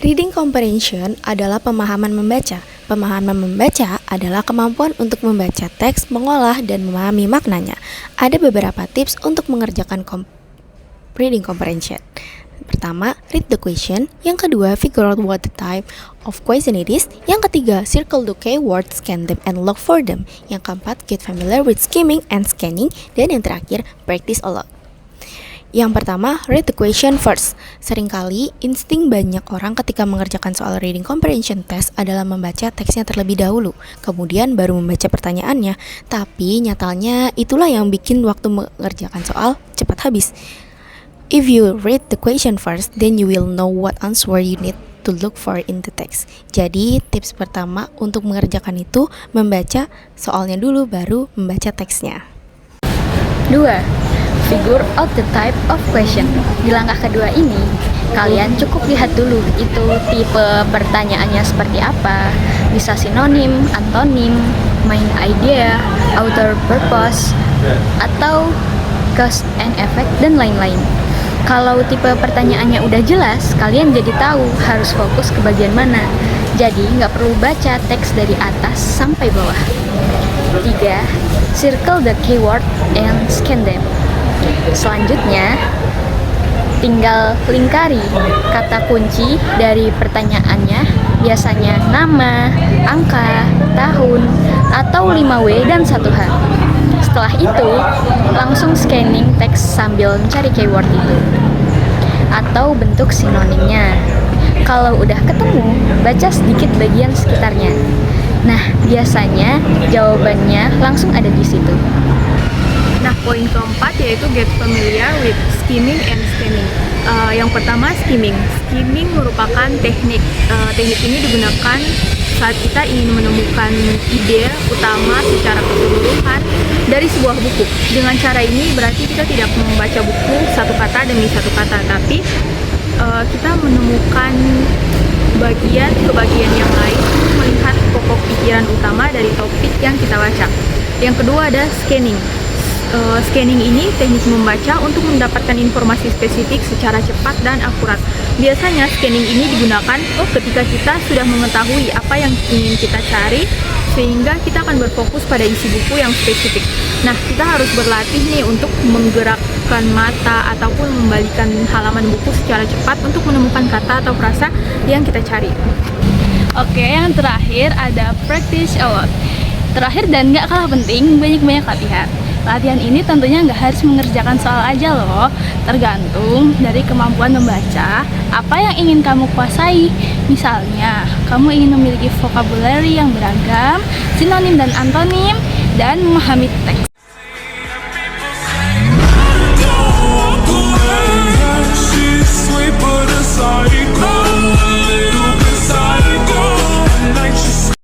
Reading comprehension adalah pemahaman membaca. Pemahaman membaca adalah kemampuan untuk membaca teks, mengolah, dan memahami maknanya. Ada beberapa tips untuk mengerjakan reading comprehension. Pertama, read the question. Yang kedua, figure out what the type of question it is. Yang ketiga, circle the keywords, scan them, and look for them. Yang keempat, get familiar with skimming and scanning. Dan yang terakhir, practice a lot. Yang pertama, read the question first. Seringkali, insting banyak orang ketika mengerjakan soal reading comprehension test adalah membaca teksnya terlebih dahulu, kemudian baru membaca pertanyaannya. Tapi nyatanya itulah yang bikin waktu mengerjakan soal cepat habis. If you read the question first, then you will know what answer you need to look for in the text. Jadi, tips pertama untuk mengerjakan itu membaca soalnya dulu baru membaca teksnya. 2. Figure out the type of question. Di langkah kedua ini, kalian cukup lihat dulu itu tipe pertanyaannya seperti apa. Bisa sinonim, antonim, main idea, outer purpose, atau cause and effect, dan lain-lain. Kalau tipe pertanyaannya udah jelas, kalian jadi tahu harus fokus ke bagian mana. Jadi nggak perlu baca teks dari atas sampai bawah. 3. Circle the keyword and scan them. Selanjutnya, tinggal lingkari kata kunci dari pertanyaannya, biasanya nama, angka, tahun, atau 5W dan 1H. Setelah itu, langsung scanning teks sambil mencari keyword itu atau bentuk sinonimnya. Kalau udah ketemu, baca sedikit bagian sekitarnya. Nah, biasanya jawabannya langsung ada di situ. Nah, poin keempat yaitu get familiar with skimming and scanning. Yang pertama, skimming. Skimming merupakan teknik. Teknik ini digunakan saat kita ingin menemukan ide utama secara keseluruhan dari sebuah buku. Dengan cara ini berarti kita tidak membaca buku satu kata demi satu kata, tapi kita menemukan bagian ke bagian yang lain, melihat pokok pikiran utama dari topik yang kita baca. Yang kedua ada scanning. Scanning ini teknik membaca untuk mendapatkan informasi spesifik secara cepat dan akurat. Biasanya scanning ini digunakan ketika kita sudah mengetahui apa yang ingin kita cari, sehingga kita akan berfokus pada isi buku yang spesifik. Nah, kita harus berlatih nih untuk menggerakkan mata ataupun membalikan halaman buku secara cepat untuk menemukan kata atau frasa yang kita cari. Oke, yang terakhir ada practice a lot. Terakhir dan gak kalah penting, banyak-banyak latihan. Latihan ini tentunya nggak harus mengerjakan soal aja loh, tergantung dari kemampuan membaca, apa yang ingin kamu kuasai. Misalnya, kamu ingin memiliki vocabulary yang beragam, sinonim dan antonim, dan memahami teks.